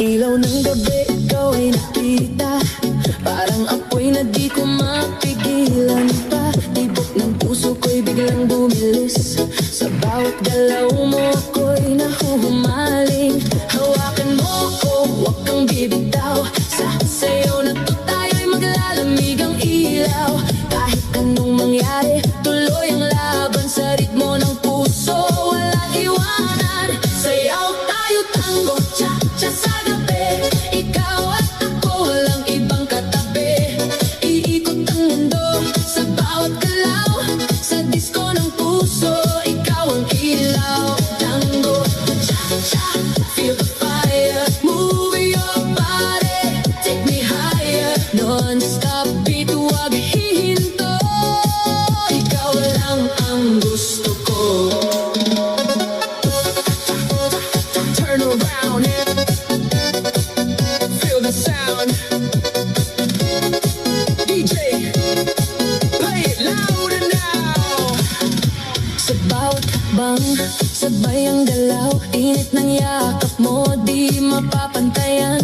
ilaw ng gabi, ikaw ay nakita. Parang apoy na di ko mapigilan pa. Tibok ng puso ko'y biglang bumilis. Sa bawat galaw mo ako'y nahuhumaling. Hawakan mo ko, huwag kang bibitaw. Sa sayo na to tayo'y maglalamig ang ilaw. Kahit anong mangyari, tuloy ang laban sa ritmo ng puso. Walang iwanan, sayaw tayo tango, cha-cha sa gabi. Ikaw at ako, walang ibang katabi. Iikot ang mundo sa bawat galaw. Sa disco ng puso, ikaw ang ilaw. Tango, cha-cha, feel the fire. Move your body, take me higher. Non-stop beat, huwag hihinto. Ikaw lang ang gusto ko. Turn around, feel the sound. DJ, play it louder now. Sa bawat hakbang, sabay ang galaw. Init ng yakap mo, di mapapantayan.